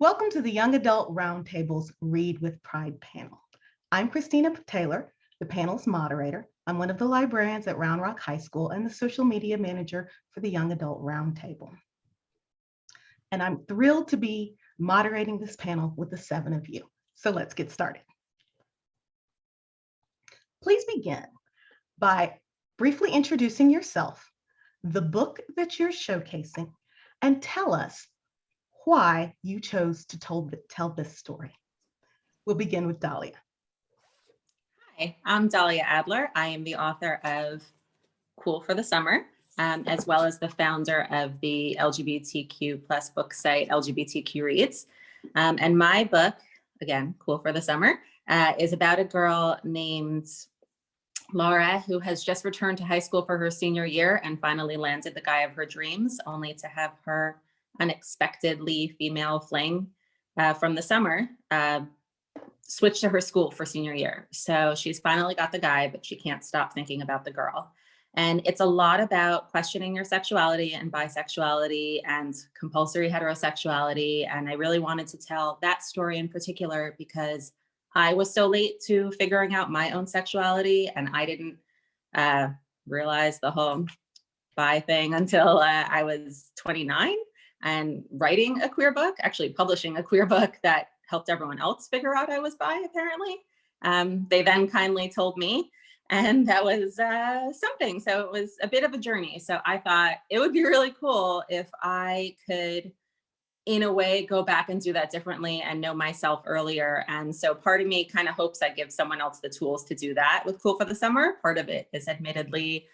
Welcome to the Young Adult Roundtable's Read with Pride panel. I'm Christina Taylor, the panel's moderator. I'm one of the librarians at Round Rock High School and the social media manager for the Young Adult Roundtable. And I'm thrilled to be moderating this panel with the 7 of you. So let's get started. Please begin by briefly introducing yourself, the book that you're showcasing, and tell us why you chose to tell this story. We'll begin with Dahlia. Hi, I'm Dahlia Adler. I am the author of Cool for the Summer, as well as the founder of the LGBTQ plus book site, LGBTQ Reads. And my book, again, Cool for the Summer, is about a girl named Laura who has just returned to high school for her senior year and finally landed the guy of her dreams, only to have her unexpectedly female fling from the summer switch to her school for senior year. So she's finally got the guy, but she can't stop thinking about the girl. And it's a lot about questioning your sexuality and bisexuality and compulsory heterosexuality. And I really wanted to tell that story in particular because I was so late to figuring out my own sexuality, and I didn't realize the whole bi thing until I was 29 and writing a queer book, actually publishing a queer book that helped everyone else figure out I was bi, apparently. They then kindly told me, and that was something. So it was a bit of a journey. So I thought it would be really cool if I could, in a way, go back and do that differently and know myself earlier. And so part of me kind of hopes I give someone else the tools to do that with Cool for the Summer. Part of it is admittedly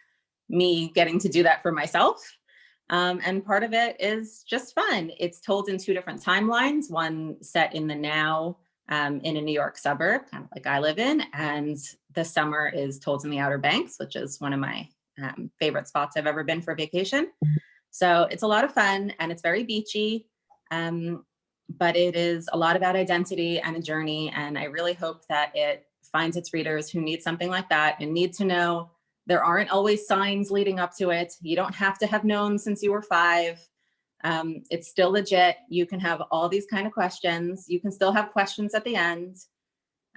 me getting to do that for myself. And part of it is just fun. It's told in 2 different timelines, one set in the now in a New York suburb, kind of like I live in, and the summer is told in the Outer Banks, which is one of my favorite spots I've ever been for vacation. So it's a lot of fun and it's very beachy, but it is a lot about identity and a journey. And I really hope that it finds its readers who need something like that and need to know there aren't always signs leading up to it. You don't have to have known since you were 5. It's still legit. You can have all these kind of questions. You can still have questions at the end.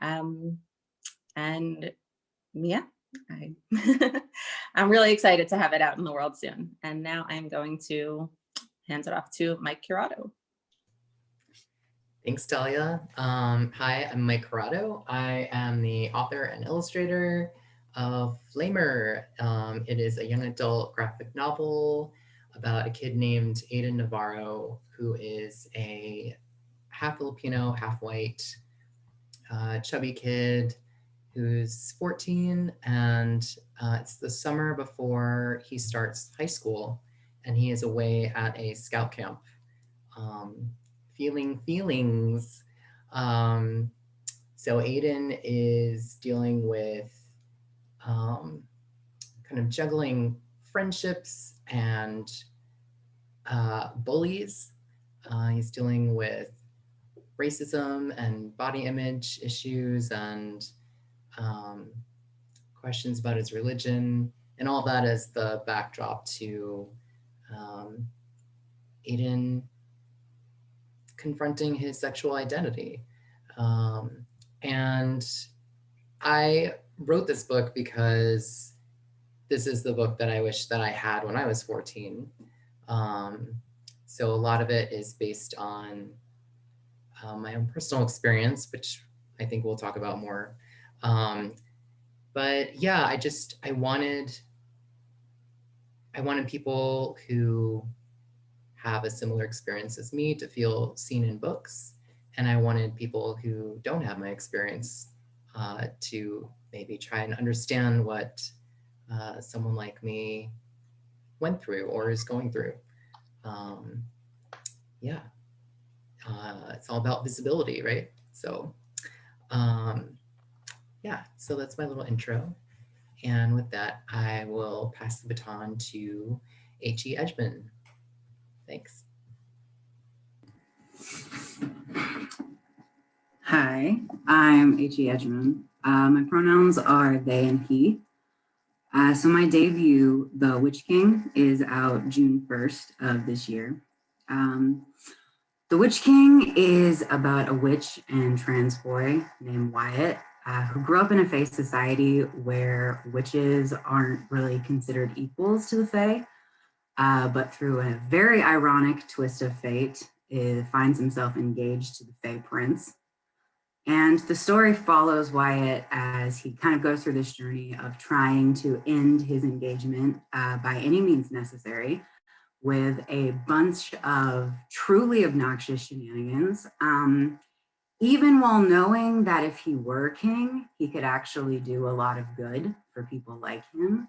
And yeah, I'm really excited to have it out in the world soon. And now I'm going to hand it off to Mike Curato. Thanks, Dahlia. Hi, I'm Mike Curato. I am the author and illustrator of Flamer. It is a young adult graphic novel about a kid named Aiden Navarro, who is a half Filipino, half white, chubby kid who's 14, and it's the summer before he starts high school, and he is away at a scout camp, feeling feelings. So Aiden is dealing with kind of juggling friendships and bullies. He's dealing with racism and body image issues and questions about his religion, and all that as the backdrop to Aiden confronting his sexual identity. And I wrote this book because this is the book that I wish that I had when I was 14. So a lot of it is based on my own personal experience, which I think we'll talk about more. But yeah, I wanted people who have a similar experience as me to feel seen in books. And I wanted people who don't have my experience to maybe try and understand what someone like me went through or is going through. Yeah, it's all about visibility, right? So yeah, so that's my little intro. And with that, I will pass the baton to H.E. Edgmon. Thanks. Hi, I'm H.E. Edgmon. My pronouns are they and he. So my debut, The Witch King, is out June 1st of this year. The Witch King is about a witch and trans boy named Wyatt, who grew up in a fae society where witches aren't really considered equals to the fae, but through a very ironic twist of fate, finds himself engaged to the fae prince. And the story follows Wyatt as he kind of goes through this journey of trying to end his engagement by any means necessary, with a bunch of truly obnoxious shenanigans, even while knowing that if he were king, he could actually do a lot of good for people like him.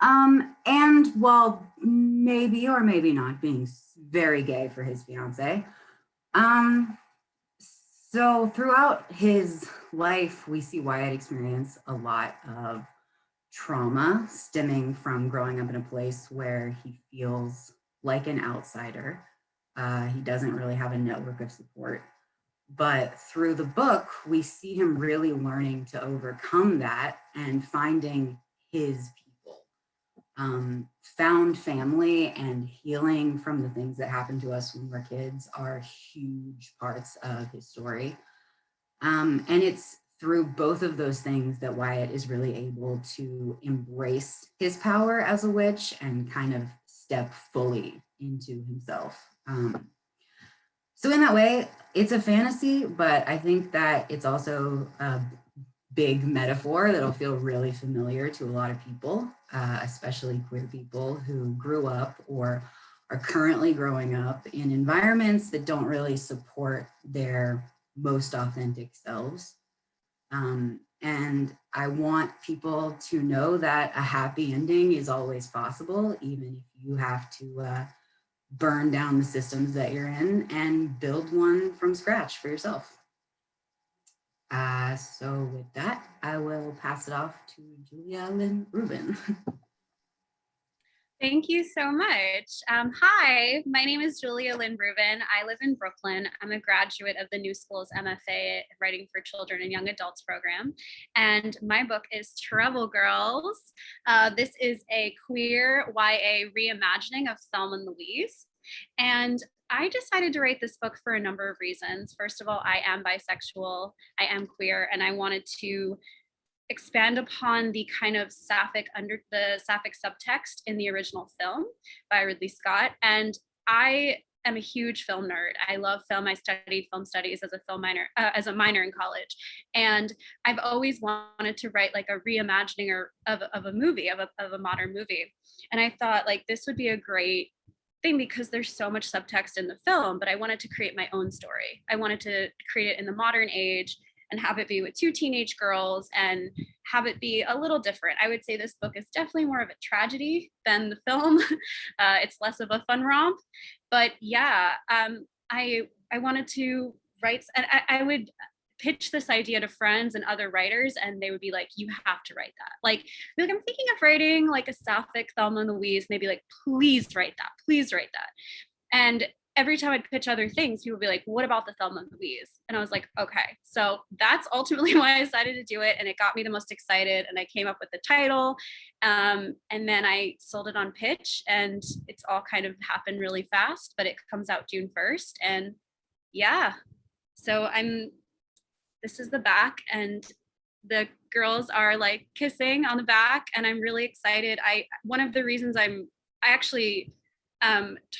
And while maybe or maybe not being very gay for his fiance. So throughout his life, we see Wyatt experience a lot of trauma stemming from growing up in a place where he feels like an outsider. He doesn't really have a network of support. But through the book, we see him really learning to overcome that and finding his people. Found family and healing from the things that happen to us when we're kids are huge parts of his story. And it's through both of those things that Wyatt is really able to embrace his power as a witch and kind of step fully into himself. So in that way, it's a fantasy, but I think that it's also a big metaphor that'll feel really familiar to a lot of people, especially queer people who grew up or are currently growing up in environments that don't really support their most authentic selves. And I want people to know that a happy ending is always possible, even if you have to burn down the systems that you're in and build one from scratch for yourself. So with that, I will pass it off to Lynn Rubin. Thank you so much. Hi, my name is Lynn Rubin. I live in Brooklyn. I'm a graduate of the New School's MFA Writing for Children and Young Adults program. And my book is Trouble Girls. This is a queer YA reimagining of Thelma and Louise. And I decided to write this book for a number of reasons. First of all, I am bisexual, I am queer, and I wanted to expand upon the kind of sapphic subtext in the original film by Ridley Scott. And I am a huge film nerd. I love film. I studied film studies as a minor in college. And I've always wanted to write like a reimagining of a movie, of a modern movie. And I thought like this would be a great thing because there's so much subtext in the film, but I wanted to create my own story. I wanted to create it in the modern age and have it be with two teenage girls and have it be a little different. I would say this book is definitely more of a tragedy than the film. It's less of a fun romp, but yeah, I wanted to write, and I would pitch this idea to friends and other writers, and they would be like, you have to write that. Like I'm thinking of writing like a sapphic Thelma and Louise, and they'd be like, please write that, please write that. And every time I'd pitch other things, people would be like, what about the Thelma and Louise? And I was like, okay. So that's ultimately why I decided to do it. And it got me the most excited. And I came up with the title. And then I sold it on pitch, and it's all kind of happened really fast, but it comes out June 1st. And yeah, so this is the back, and the girls are like kissing on the back, and I'm really excited. One of the reasons I actually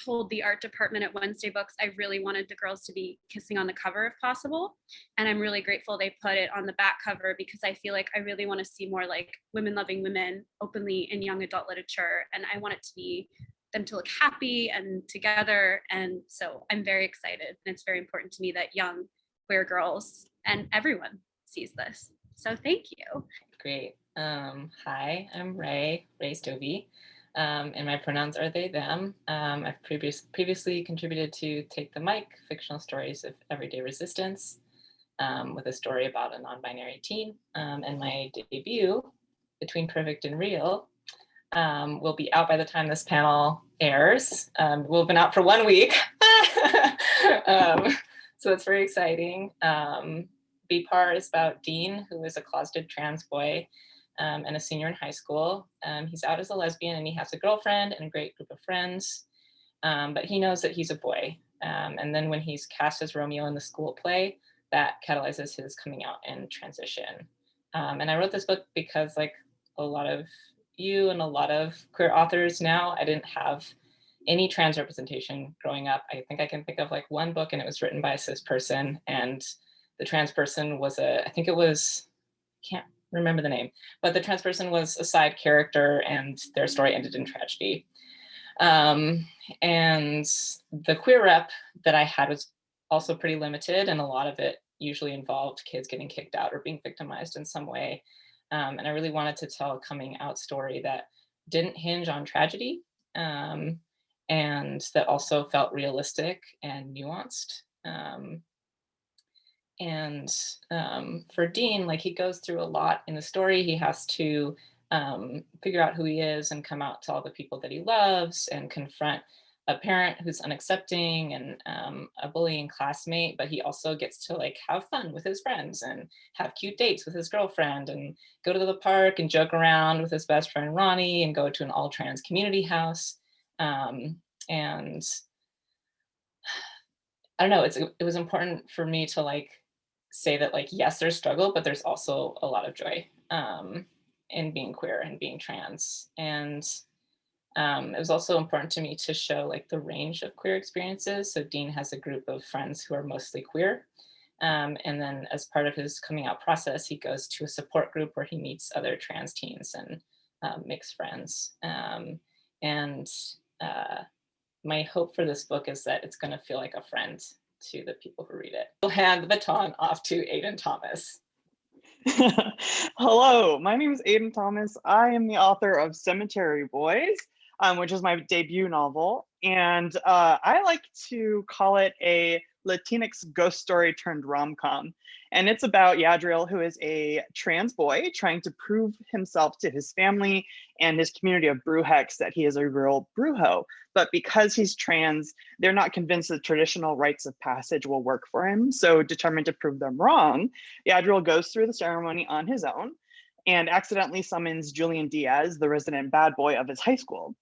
told the art department at Wednesday Books I really wanted the girls to be kissing on the cover if possible, and I'm really grateful they put it on the back cover because I feel like I really want to see more like women loving women openly in young adult literature, and I want it to be them to look happy and together. And so I'm very excited, and it's very important to me that young queer girls and everyone sees this. So thank you. Great. Hi, I'm Ray Stoeve, and my pronouns are they, them. I've previously contributed to Take the Mic, fictional stories of everyday resistance, with a story about a non-binary teen. And my debut, Between Perfect and Real, will be out by the time this panel airs. We'll have been out for 1 week. So it's very exciting. BPAR is about Dean, who is a closeted trans boy and a senior in high school. He's out as a lesbian, and he has a girlfriend and a great group of friends, but he knows that he's a boy. And then when he's cast as Romeo in the school play, that catalyzes his coming out and transition. And I wrote this book because, like a lot of you and a lot of queer authors now, I didn't have any trans representation growing up. I think I can think of like one book, and it was written by a cis person, and the trans person was I think it was, can't remember the name, but the trans person was a side character and their story ended in tragedy. And the queer rep that I had was also pretty limited, and a lot of it usually involved kids getting kicked out or being victimized in some way. And I really wanted to tell a coming out story that didn't hinge on tragedy, and that also felt realistic and nuanced. For Dean, like, he goes through a lot in the story. He has to figure out who he is and come out to all the people that he loves and confront a parent who's unaccepting and a bullying classmate, but he also gets to like have fun with his friends and have cute dates with his girlfriend and go to the park and joke around with his best friend Ronnie and go to an all trans community house. And I don't know, it was important for me to like say that, like, yes, there's struggle, but there's also a lot of joy in being queer and being trans. And it was also important to me to show like the range of queer experiences. So Dean has a group of friends who are mostly queer. And then as part of his coming out process, he goes to a support group where he meets other trans teens and makes friends. My hope for this book is that it's going to feel like a friend to the people who read it. I'll hand the baton off to Aiden Thomas. Hello, my name is Aiden Thomas. I am the author of Cemetery Boys, which is my debut novel. And I like to call it a Latinx ghost story turned rom-com. And it's about Yadriel, who is a trans boy trying to prove himself to his family and his community of brewhecks that he is a real brujo. But because he's trans, they're not convinced that traditional rites of passage will work for him. So determined to prove them wrong, Yadriel goes through the ceremony on his own and accidentally summons Julian Diaz, the resident bad boy of his high school.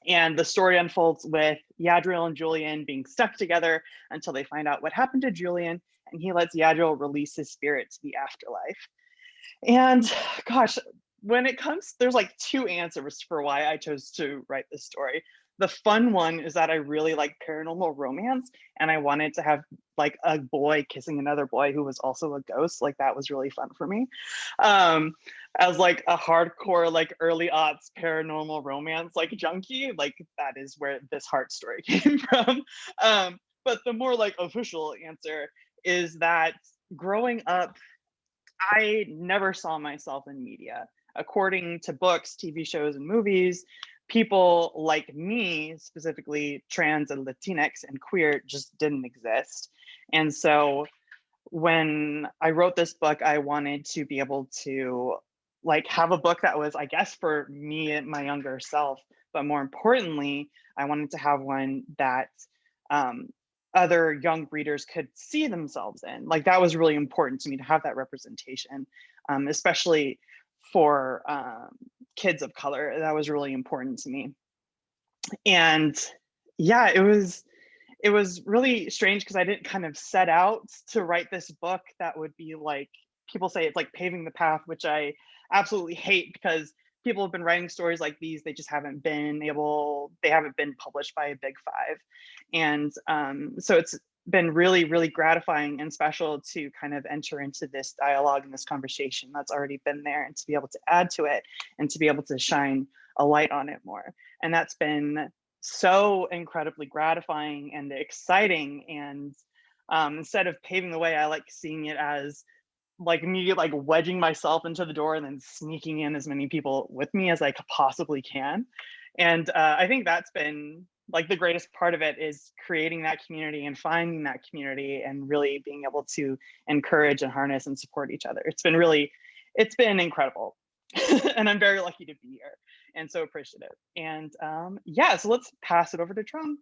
And the story unfolds with Yadriel and Julian being stuck together until they find out what happened to Julian, and he lets Yadriel release his spirit to the afterlife. And gosh, when it comes, there's like two answers for why I chose to write this story. The fun one is that I really like paranormal romance, and I wanted to have like a boy kissing another boy who was also a ghost. Like, that was really fun for me. As like a hardcore, like early aughts paranormal romance, like junkie, like that is where this heart story came from. But the more like official answer is that growing up, I never saw myself in media. According to books, TV shows, and movies, people like me, specifically trans and Latinx and queer, just didn't exist. And so when I wrote this book, I wanted to be able to like have a book that was, I guess, for me and my younger self, but more importantly, I wanted to have one that other young readers could see themselves in. Like, that was really important to me, to have that representation, especially for kids of color. That was really important to me. And yeah, it was really strange because I didn't kind of set out to write this book that would be like, people say it's like paving the path, which I absolutely hate, because people have been writing stories like these, they just haven't been published by a big five. And so it's been really, really gratifying and special to kind of enter into this dialogue and this conversation that's already been there, and to be able to add to it and to be able to shine a light on it more. And that's been so incredibly gratifying and exciting. And instead of paving the way, I like seeing it as like me like wedging myself into the door and then sneaking in as many people with me as I possibly can. And I think that's been like the greatest part of it, is creating that community and finding that community and really being able to encourage and harness and support each other. It's been incredible. And I'm very lucky to be here and so appreciative. And yeah, so let's pass it over to Trung.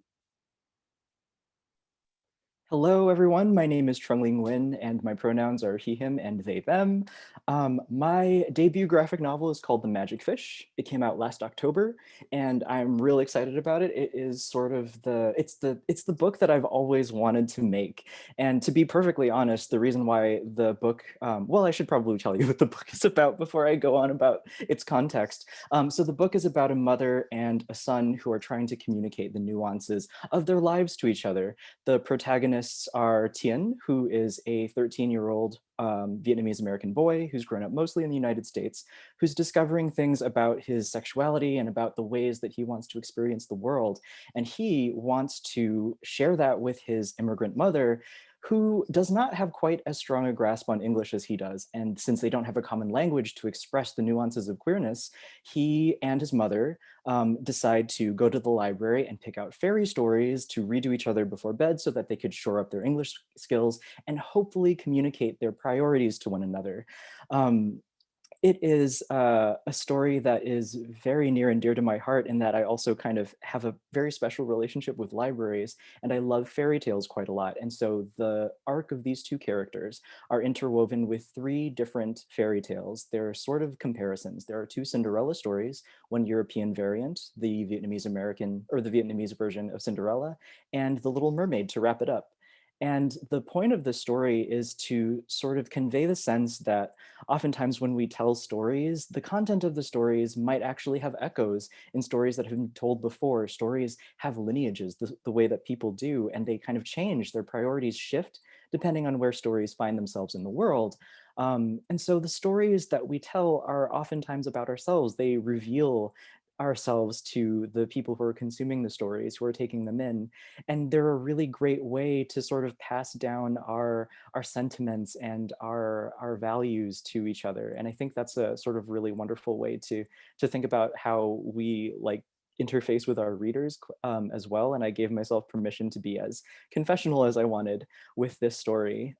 Hello, everyone. My name is Trung Le Nguyen, and my pronouns are he, him, and they, them. My debut graphic novel is called The Magic Fish. It came out last October, and I'm real excited about it. It is sort of it's the book that I've always wanted to make. And to be perfectly honest, the reason why the book, well, I should probably tell you what the book is about before I go on about its context. So the book is about a mother and a son who are trying to communicate the nuances of their lives to each other. The protagonists are Tien, who is a 13-year-old Vietnamese American boy who's grown up mostly in the United States, who's discovering things about his sexuality and about the ways that he wants to experience the world. And he wants to share that with his immigrant mother, who does not have quite as strong a grasp on English as he does. And since they don't have a common language to express the nuances of queerness, he and his mother decide to go to the library and pick out fairy stories to read to each other before bed so that they could shore up their English skills and hopefully communicate their priorities to one another. It is a story that is very near and dear to my heart in that I also kind of have a very special relationship with libraries, and I love fairy tales quite a lot. And so the arc of these two characters are interwoven with three different fairy tales. They're sort of comparisons. There are two Cinderella stories, one European variant, the Vietnamese American, or the Vietnamese version of Cinderella, and The Little Mermaid to wrap it up. And the point of the story is to sort of convey the sense that oftentimes when we tell stories, the content of the stories might actually have echoes in stories that have been told before. Stories have lineages the way that people do, and they kind of change, their priorities shift depending on where stories find themselves in the world. And so the stories that we tell are oftentimes about ourselves. They reveal ourselves to the people who are consuming the stories, who are taking them in. And they're a really great way to sort of pass down our sentiments and our values to each other. And I think that's a sort of really wonderful way to think about how we like interface with our readers as well. And I gave myself permission to be as confessional as I wanted with this story.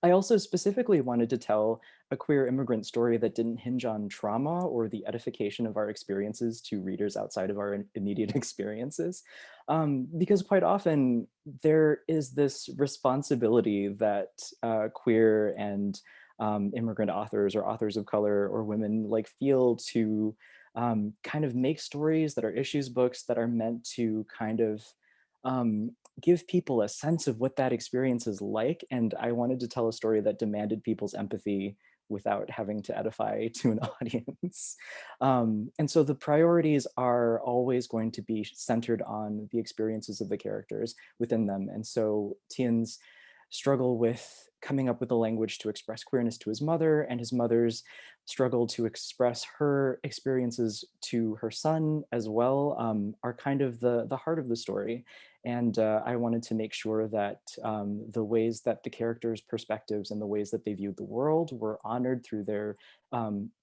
I also specifically wanted to tell a queer immigrant story that didn't hinge on trauma or the edification of our experiences to readers outside of our immediate experiences. Because quite often there is this responsibility that queer and immigrant authors or authors of color or women like feel to kind of make stories that are issues books that are meant to kind of give people a sense of what that experience is like. And I wanted to tell a story that demanded people's empathy without having to edify to an audience. And so the priorities are always going to be centered on the experiences of the characters within them. And so Tien's struggle with coming up with a language to express queerness to his mother, and his mother's struggle to express her experiences to her son as well, are kind of the heart of the story. And I wanted to make sure that the ways that the characters' perspectives and the ways that they viewed the world were honored through their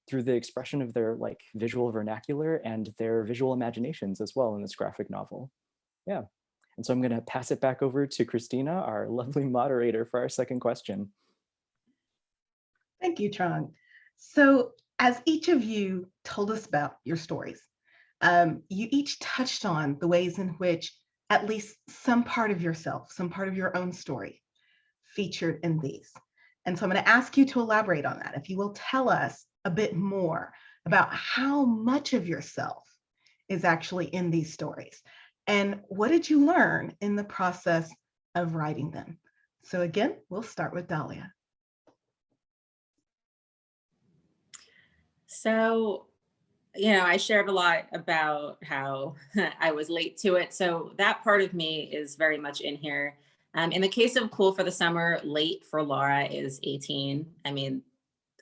through the expression of their like visual vernacular and their visual imaginations as well in this graphic novel. Yeah. And so I'm going to pass it back over to Christina, our lovely moderator, for our second question. Thank you, Trung. So as each of you told us about your stories, you each touched on the ways in which at least some part of yourself, some part of your own story featured in these. And so I'm going to ask you to elaborate on that. If you will tell us a bit more about how much of yourself is actually in these stories. And what did you learn in the process of writing them? So again, we'll start with Dahlia. So, I shared a lot about how I was late to it. So that part of me is very much in here. In the case of Cool for the Summer, late for Laura is 18. I mean,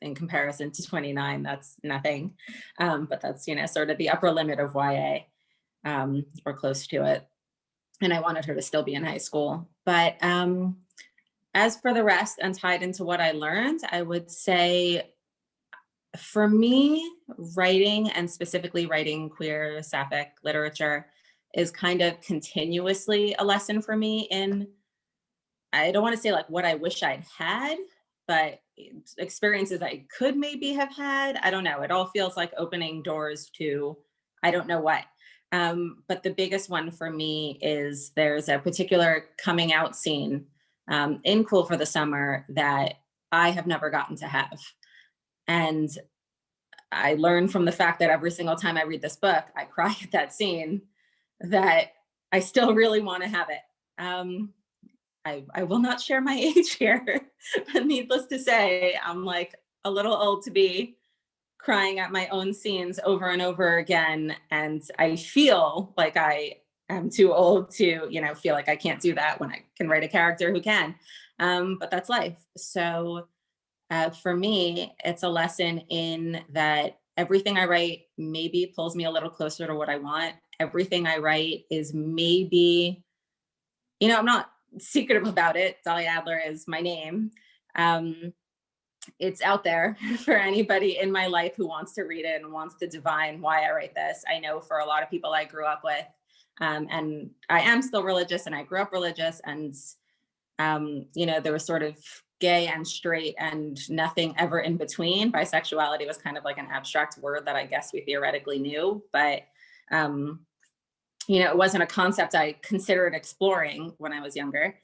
in comparison to 29, that's nothing. But that's, sort of the upper limit of YA. Or close to it. And I wanted her to still be in high school. But as for the rest and tied into what I learned, I would say for me, writing and specifically writing queer sapphic literature is kind of continuously a lesson for me in, I don't want to say like what I wish I'd had, but experiences I could maybe have had. I don't know. It all feels like opening doors to, I don't know what. But the biggest one for me is there's a particular coming out scene in Cool for the Summer that I have never gotten to have. And I learned from the fact that every single time I read this book, I cry at that scene, that I still really want to have it. I will not share my age here, but needless to say, I'm like a little old to be crying at my own scenes over and over again. And I feel like I am too old to, feel like I can't do that when I can write a character who can. But that's life. So for me, it's a lesson in that everything I write maybe pulls me a little closer to what I want. Everything I write is maybe, I'm not secretive about it. Dahlia Adler is my name. It's out there for anybody in my life who wants to read it and wants to divine why I write this. I know for a lot of people I grew up with, and I am still religious and I grew up religious, and, there was sort of gay and straight and nothing ever in between. Bisexuality was kind of like an abstract word that I guess we theoretically knew, but, it wasn't a concept I considered exploring when I was younger.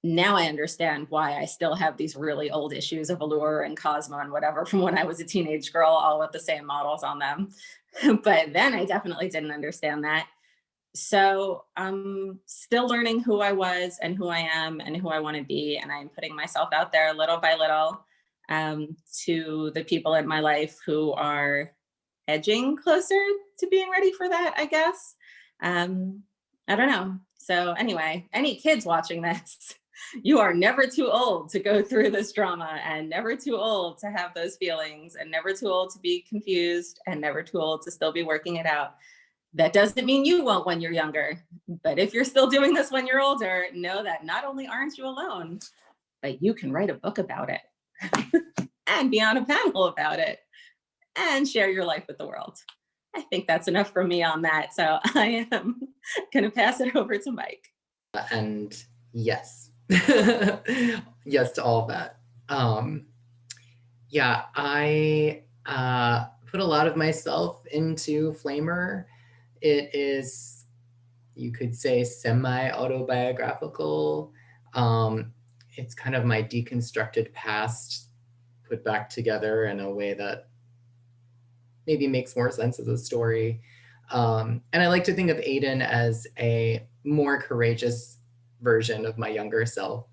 Now I understand why I still have these really old issues of Allure and Cosmo and whatever from when I was a teenage girl, all with the same models on them. But then I definitely didn't understand that. So I'm still learning who I was and who I am and who I want to be. And I'm putting myself out there little by little to the people in my life who are edging closer to being ready for that, I guess. I don't know. So anyway, any kids watching this, you are never too old to go through this drama, and never too old to have those feelings, and never too old to be confused, and never too old to still be working it out. That doesn't mean you won't when you're younger, but if you're still doing this when you're older, know that not only aren't you alone, but you can write a book about it and be on a panel about it and share your life with the world. I think that's enough from me on that. So I am going to pass it over to Mike. And yes. Yes to all of that. Yeah, I put a lot of myself into Flamer. It is, you could say, semi-autobiographical. It's kind of my deconstructed past put back together in a way that maybe makes more sense as a story. And I like to think of Aiden as a more courageous version of my younger self.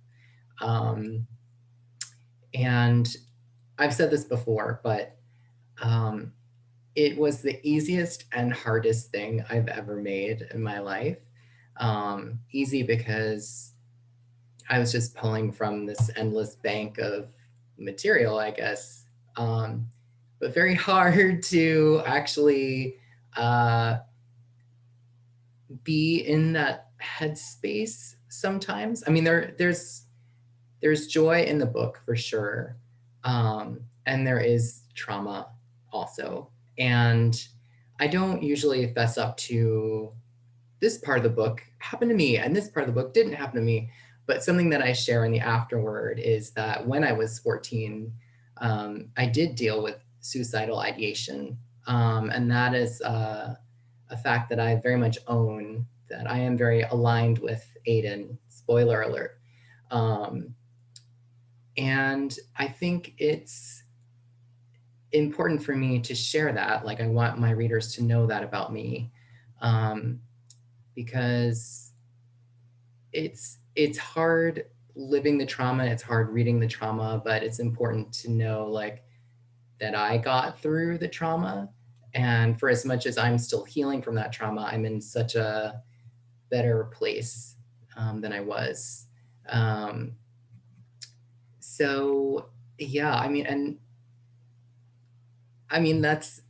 And I've said this before, but it was the easiest and hardest thing I've ever made in my life. Easy because I was just pulling from this endless bank of material, I guess. But very hard to actually be in that headspace sometimes. I mean, there's joy in the book for sure. And there is trauma also. And I don't usually fess up to this part of the book happened to me and this part of the book didn't happen to me. But something that I share in the afterword is that when I was 14, I did deal with suicidal ideation. And that is a fact that I very much own, that I am very aligned with Aiden, spoiler alert. And I think it's important for me to share that. Like, I want my readers to know that about me, because it's hard living the trauma, it's hard reading the trauma, but it's important to know, like, that I got through the trauma. And for as much as I'm still healing from that trauma, I'm in such a better place than I was. So yeah, I mean, that's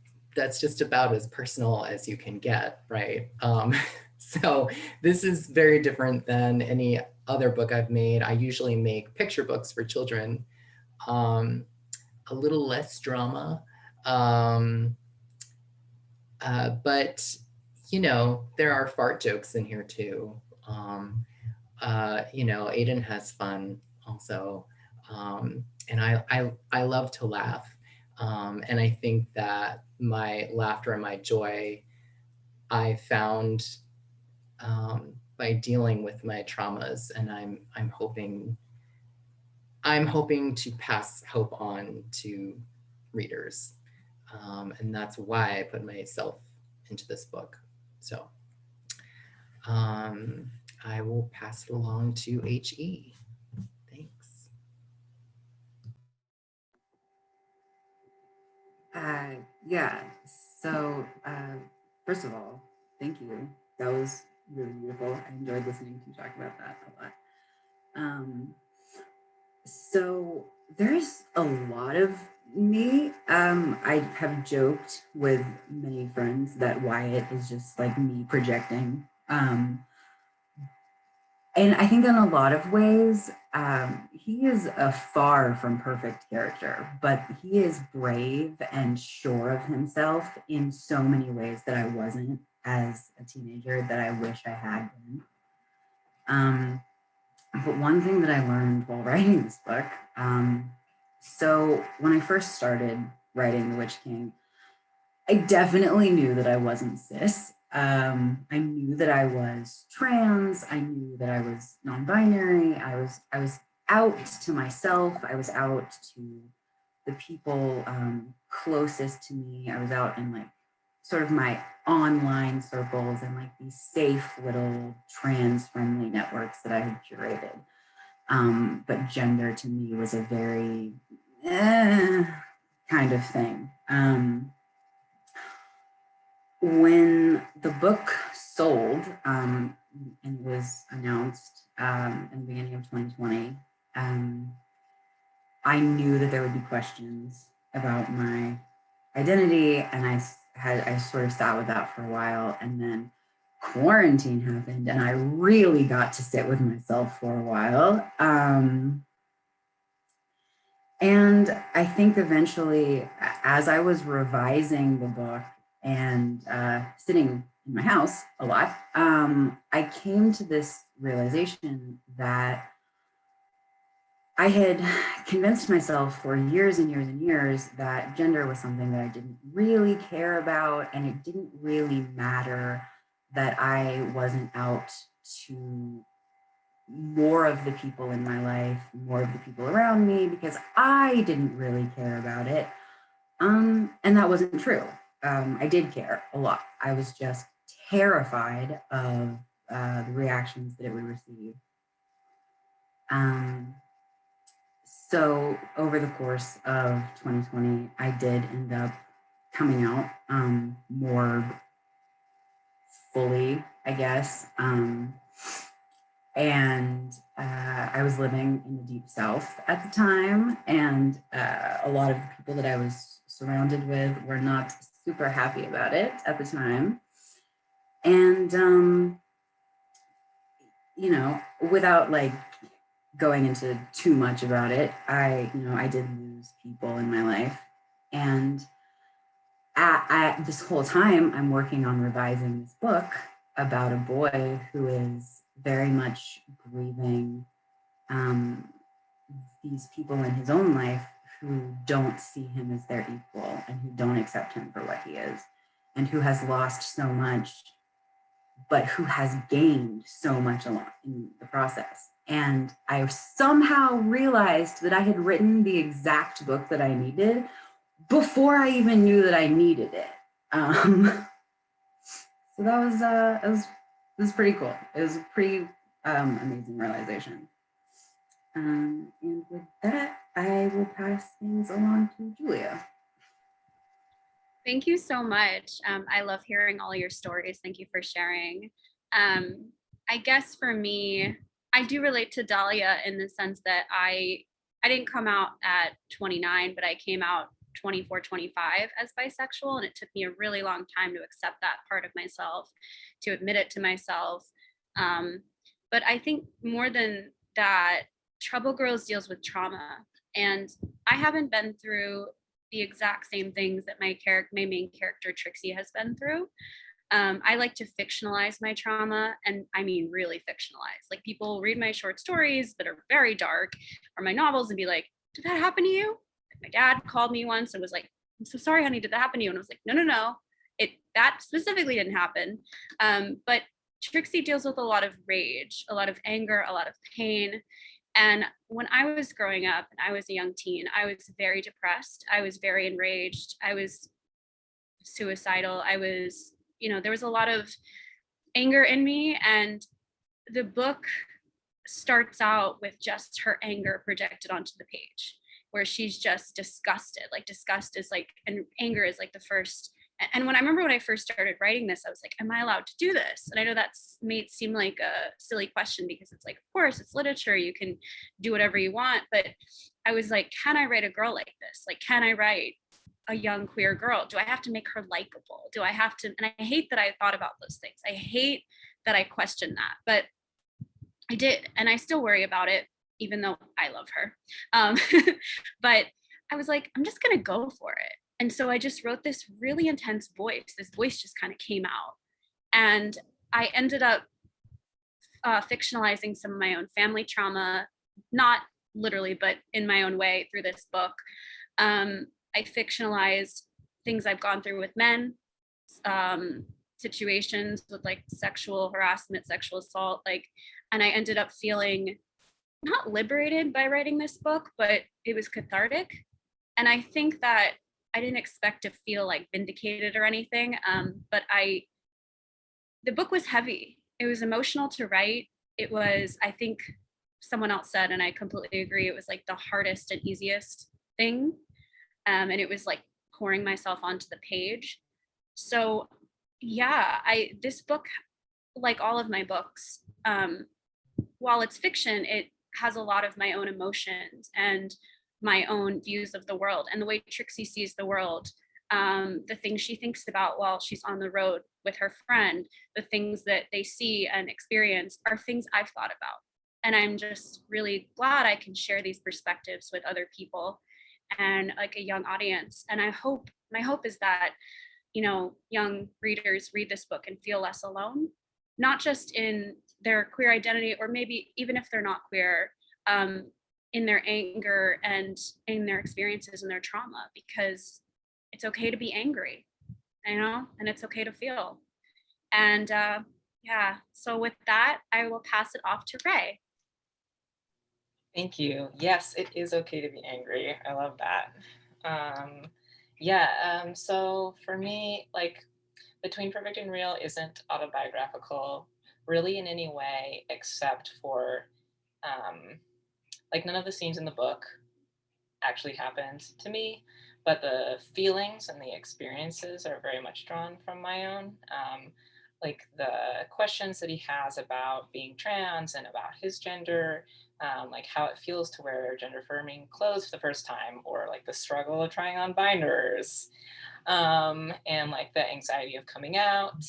just about as personal as you can get, right? So this is very different than any other book I've made. I usually make picture books for children, a little less drama. But, you know, there are fart jokes in here too. You know, Aiden has fun also. And I love to laugh. And I think that my laughter and my joy I found by dealing with my traumas, and I'm hoping to pass hope on to readers, and that's why I put myself into this book. So I will pass it along to HE. Thanks. Yeah, so first of all, thank you. That was really beautiful. I enjoyed listening to you talk about that a lot. So there's a lot of me. I have joked with many friends that Wyatt is just like me projecting. And I think in a lot of ways, he is a far from perfect character, but he is brave and sure of himself in so many ways that I wasn't as a teenager that I wish I had been. But one thing that I learned while writing this book, so when I first started writing The Witch King, I definitely knew that I wasn't cis. I knew that I was trans. I knew that I was non-binary. I was out to myself. I was out to the people closest to me. I was out in like sort of my online circles and like these safe little trans-friendly networks that I had curated. But gender to me was a very kind of thing. When the book sold and was announced in the beginning of 2020, I knew that there would be questions about my identity, and I sort of sat with that for a while, and then quarantine happened, and I really got to sit with myself for a while. And I think eventually, as I was revising the book and sitting in my house a lot, I came to this realization that I had convinced myself for years and years and years that gender was something that I didn't really care about, and it didn't really matter that I wasn't out to more of the people in my life, more of the people around me, because I didn't really care about it. And that wasn't true. I did care a lot. I was just terrified of the reactions that it would receive. So over the course of 2020, I did end up coming out more fully, I guess. And I was living in the Deep South at the time, and a lot of the people that I was surrounded with were not super happy about it at the time. And, you know, without like going into too much about it, I did lose people in my life. And at this whole time, I'm working on revising this book about a boy who is very much grieving these people in his own life who don't see him as their equal and who don't accept him for what he is, and who has lost so much, but who has gained so much along in the process. And I somehow realized that I had written the exact book that I needed before I even knew that I needed it. So that was pretty cool. It was a pretty amazing realization. And with that, I will pass things along to Julia. Thank you so much. I love hearing all your stories. Thank you for sharing. I guess for me, I do relate to Dahlia in the sense that I didn't come out at 29, but I came out 24, 25 as bisexual. And it took me a really long time to accept that part of myself, to admit it to myself. But I think more than that, Trouble Girls deals with trauma. And I haven't been through the exact same things that my main character Trixie has been through. I like to fictionalize my trauma, and I mean really fictionalize. Like, people read my short stories that are very dark or my novels and be like, did that happen to you? Like, my dad called me once and was like, I'm so sorry, honey, did that happen to you? And I was like, no, that specifically didn't happen. But Trixie deals with a lot of rage, a lot of anger, a lot of pain. And when I was growing up and I was a young teen, I was very depressed. I was very enraged. I was suicidal. I was, there was a lot of anger in me. And the book starts out with just her anger projected onto the page, where she's just disgusted. Like disgust is like, and anger is like the first. And when I first started writing this, I was like, am I allowed to do this? And I know that's made seem like a silly question, because it's like, of course, it's literature, you can do whatever you want. But I was like, can I write a girl like this? Like, can I write a young queer girl? Do I have to make her likable? Do I have to? And I hate that I thought about those things. I hate that I questioned that, but I did. And I still worry about it, even though I love her. But I was like, I'm just going to go for it. And so I just wrote this really intense voice. This voice just kind of came out. And I ended up fictionalizing some of my own family trauma, not literally, but in my own way through this book. I fictionalized things I've gone through with men, situations with like sexual harassment, sexual assault, and I ended up feeling not liberated by writing this book, but it was cathartic. And I think that I didn't expect to feel like vindicated or anything, but the book was heavy. It was emotional to write. It was, I think someone else said, and I completely agree, it was like the hardest and easiest thing. And it was like pouring myself onto the page. So yeah, this book, like all of my books, while it's fiction, it has a lot of my own emotions and my own views of the world and the way Trixie sees the world, the things she thinks about while she's on the road with her friend, the things that they see and experience are things I've thought about. And I'm just really glad I can share these perspectives with other people and like a young audience. And my hope is that, young readers read this book and feel less alone, not just in their queer identity, or maybe even if they're not queer, in their anger and in their experiences and their trauma, because it's okay to be angry, and it's okay to feel. And yeah, so with that, I will pass it off to Ray. Thank you. Yes, it is okay to be angry. I love that. So for me, like Between Perfect and Real isn't autobiographical really in any way, except for none of the scenes in the book actually happened to me, but the feelings and the experiences are very much drawn from my own. Like the questions that he has about being trans and about his gender, like how it feels to wear gender affirming clothes for the first time, or like the struggle of trying on binders, and like the anxiety of coming out.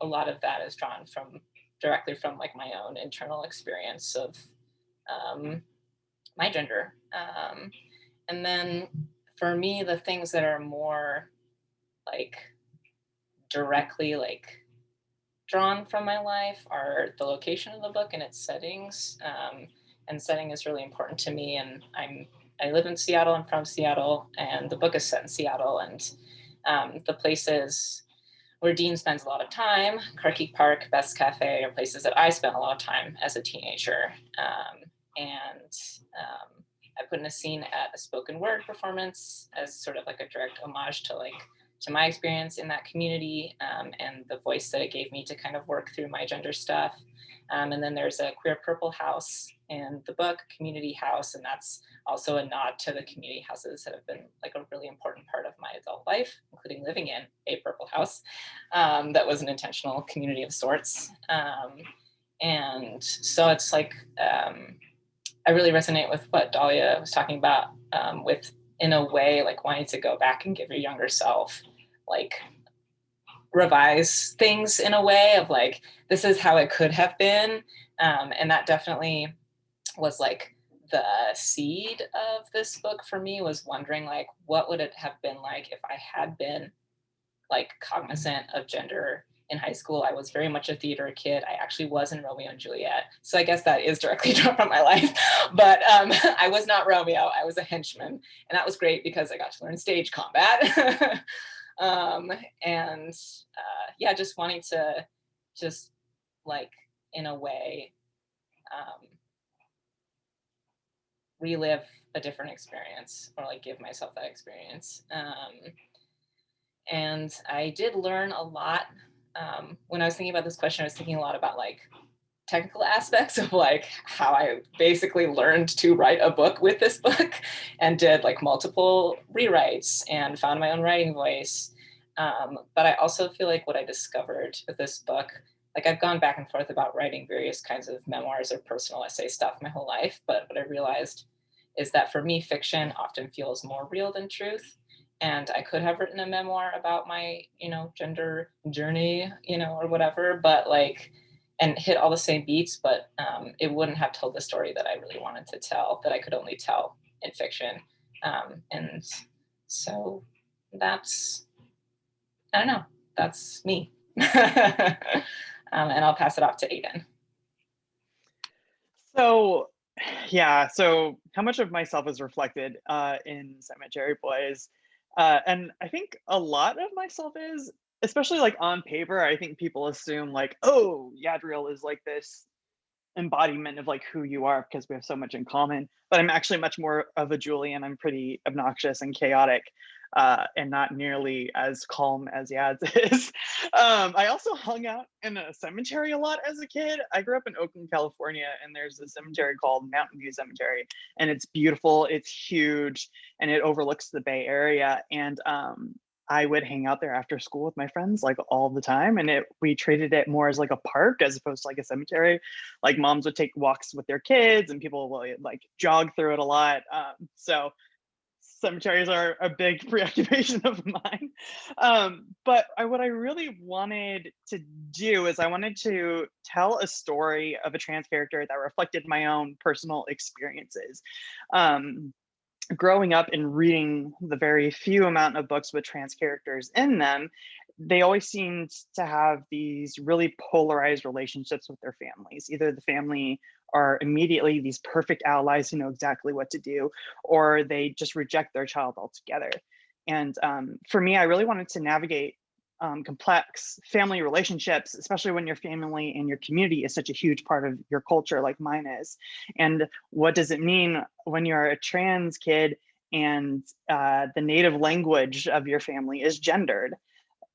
A lot of that is drawn directly from like my own internal experience of my gender. And then for me, the things that are more like directly like drawn from my life are the location of the book and its settings. And setting is really important to me. And I live in Seattle, I'm from Seattle, and the book is set in Seattle. And the places where Dean spends a lot of time, Carkeek Park, Best Cafe, are places that I spent a lot of time as a teenager. I put in a scene at a spoken word performance as sort of like a direct homage to my experience in that community, and the voice that it gave me to kind of work through my gender stuff. And then there's a queer purple house in the book, community house, and that's also a nod to the community houses that have been like a really important part of my adult life, including living in a purple house that was an intentional community of sorts. And so it's like, I really resonate with what Dahlia was talking about, with, in a way, like wanting to go back and give your younger self, like revise things in a way of like, this is how it could have been. And that definitely was like the seed of this book for me, was wondering like, what would it have been like if I had been like cognizant of gender in high school? I was very much a theater kid. I actually was in Romeo and Juliet. So I guess that is directly drawn from my life. But I was not Romeo, I was a henchman. And that was great because I got to learn stage combat. And yeah, just wanting to just like in a way relive a different experience, or like give myself that experience. And I did learn a lot. When I was thinking about this question, I was thinking a lot about like technical aspects of like how I basically learned to write a book with this book, and did like multiple rewrites and found my own writing voice. But I also feel like what I discovered with this book, like I've gone back and forth about writing various kinds of memoirs or personal essay stuff my whole life, but what I realized is that for me, fiction often feels more real than truth. And I could have written a memoir about my, gender journey, or whatever, but like, and hit all the same beats, but it wouldn't have told the story that I really wanted to tell, that I could only tell in fiction. And so that's, I don't know, that's me. And I'll pass it off to Aiden. So yeah, so how much of myself is reflected in Cemetery Boys? And I think a lot of myself is, especially like on paper, I think people assume like, oh, Yadriel is like this embodiment of like who you are because we have so much in common. But I'm actually much more of a Julian. I'm pretty obnoxious and chaotic, and not nearly as calm as Yad's is. I also hung out in a cemetery a lot as a kid. I grew up in Oakland, California, and there's a cemetery called Mountain View Cemetery, and it's beautiful, it's huge, and it overlooks the Bay Area. And I would hang out there after school with my friends like all the time, and we treated it more as like a park as opposed to like a cemetery. Like moms would take walks with their kids, and people would like jog through it a lot. So cemeteries are a big preoccupation of mine. But what I really wanted to do is I wanted to tell a story of a trans character that reflected my own personal experiences. Growing up and reading the very few amount of books with trans characters in them, they always seemed to have these really polarized relationships with their families. Either the family are immediately these perfect allies who know exactly what to do, or they just reject their child altogether. And for me, I really wanted to navigate complex family relationships, especially when your family and your community is such a huge part of your culture like mine is. And what does it mean when you're a trans kid and the native language of your family is gendered?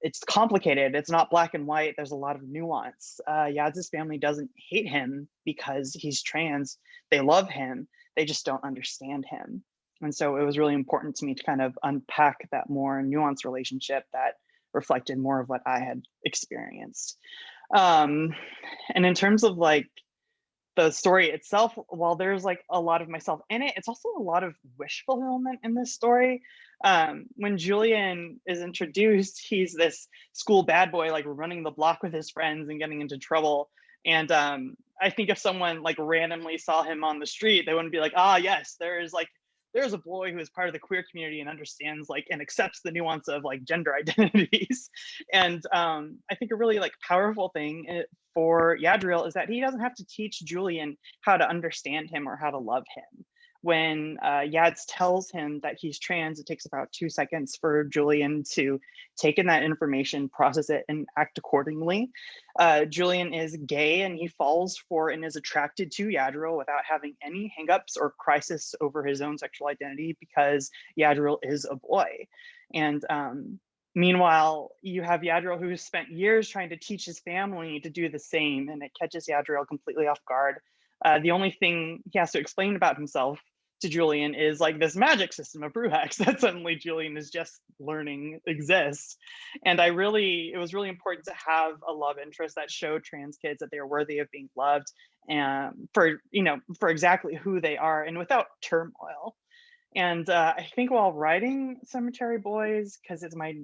It's complicated. It's not black and white. There's a lot of nuance. Yadz's family doesn't hate him because he's trans. They love him. They just don't understand him. And so it was really important to me to kind of unpack that more nuanced relationship that reflected more of what I had experienced. And in terms of like the story itself, while there's like a lot of myself in it, it's also a lot of wish fulfillment in this story. When Julian is introduced, he's this school bad boy, like running the block with his friends and getting into trouble. And I think if someone like randomly saw him on the street, they wouldn't be like, ah, yes, there's a boy who is part of the queer community and understands like and accepts the nuance of like gender identities. And I think a really like powerful thing for Yadriel is that he doesn't have to teach Julian how to understand him or how to love him. When Yads tells him that he's trans, it takes about 2 seconds for Julian to take in that information, process it, and act accordingly. Julian is gay and he falls for and is attracted to Yadriel without having any hangups or crisis over his own sexual identity because Yadriel is a boy. And meanwhile, you have Yadriel who's spent years trying to teach his family to do the same, and it catches Yadriel completely off guard. The only thing he has to explain about himself to Julian is like this magic system of Brewhex that suddenly Julian is just learning exists. And it was really important to have a love interest that showed trans kids that they are worthy of being loved and for exactly who they are and without turmoil. And I think while writing Cemetery Boys, because it's my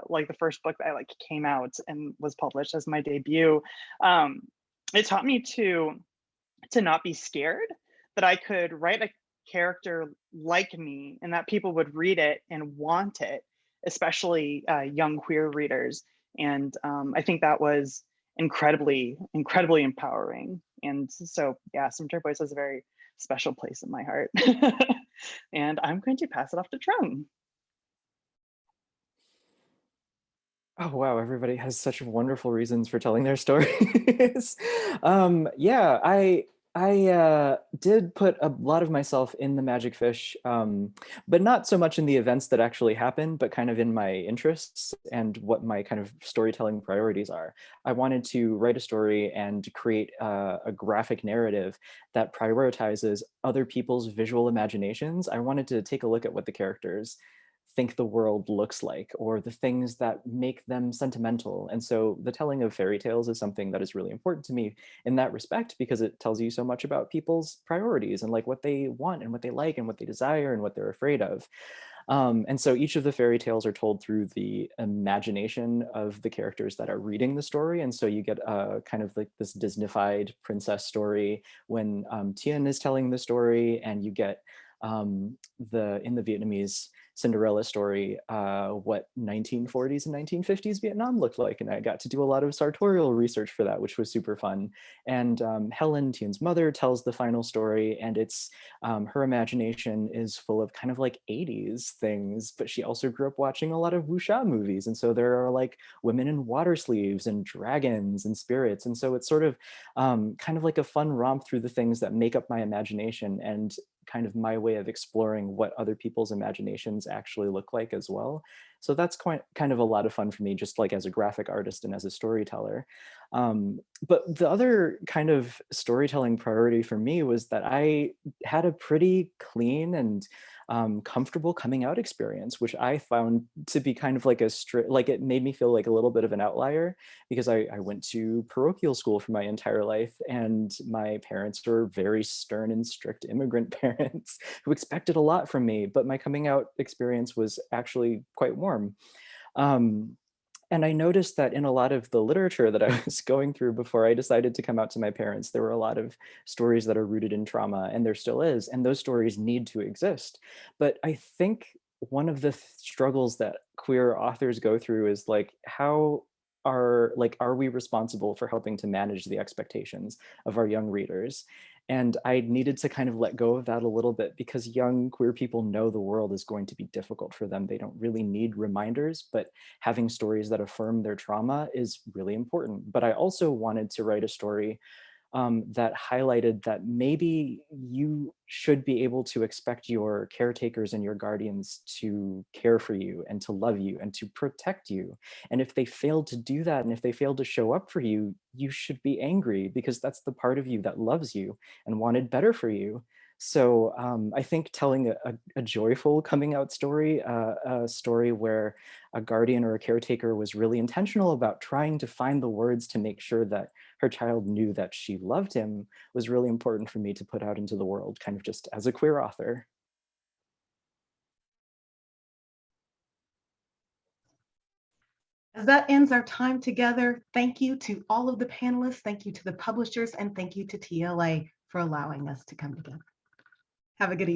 like the first book that like came out and was published as my debut, it taught me to not be scared, that I could write a character like me and that people would read it and want it, especially young queer readers. And I think that was incredibly empowering. And so yeah, Cemetery Boys has a very special place in my heart. And I'm going to pass it off to Trung. Oh wow, everybody has such wonderful reasons for telling their stories. Yeah, I did put a lot of myself in the Magic Fish, but not so much in the events that actually happen, but kind of in my interests and what my kind of storytelling priorities are. I wanted to write a story and create a graphic narrative that prioritizes other people's visual imaginations. I wanted to take a look at what the characters think the world looks like, or the things that make them sentimental. And so the telling of fairy tales is something that is really important to me in that respect, because it tells you so much about people's priorities and like what they want and what they like and what they desire and what they're afraid of. And so each of the fairy tales are told through the imagination of the characters that are reading the story. And so you get kind of like this Disneyfied princess story when Tien is telling the story, and you get in the Vietnamese Cinderella story, what 1940s and 1950s Vietnam looked like. And I got to do a lot of sartorial research for that, which was super fun. And Helen, Tien's mother, tells the final story, and it's her imagination is full of kind of like 80s things, but she also grew up watching a lot of wuxia movies. And so there are like women in water sleeves and dragons and spirits. And so it's sort of kind of like a fun romp through the things that make up my imagination, and kind of my way of exploring what other people's imaginations actually look like as well. So that's quite kind of a lot of fun for me, just like as a graphic artist and as a storyteller. But the other kind of storytelling priority for me was that I had a pretty clean and comfortable coming out experience, which I found to be kind of like like it made me feel like a little bit of an outlier, because I went to parochial school for my entire life, and my parents were very stern and strict immigrant parents who expected a lot from me, but my coming out experience was actually quite warm. Um, and I noticed that in a lot of the literature that I was going through before I decided to come out to my parents, there were a lot of stories that are rooted in trauma, and there still is, and those stories need to exist. But I think one of the struggles that queer authors go through is like, how are we responsible for helping to manage the expectations of our young readers? And I needed to kind of let go of that a little bit, because young queer people know the world is going to be difficult for them. They don't really need reminders, but having stories that affirm their trauma is really important. But I also wanted to write a story that highlighted that maybe you should be able to expect your caretakers and your guardians to care for you and to love you and to protect you. And if they fail to do that, and if they fail to show up for you, you should be angry, because that's the part of you that loves you and wanted better for you. So I think telling a joyful coming out story, a story where a guardian or a caretaker was really intentional about trying to find the words to make sure that her child knew that she loved him, was really important for me to put out into the world, kind of just as a queer author. As that ends our time together, thank you to all of the panelists, thank you to the publishers, and thank you to TLA for allowing us to come together. Have a good evening.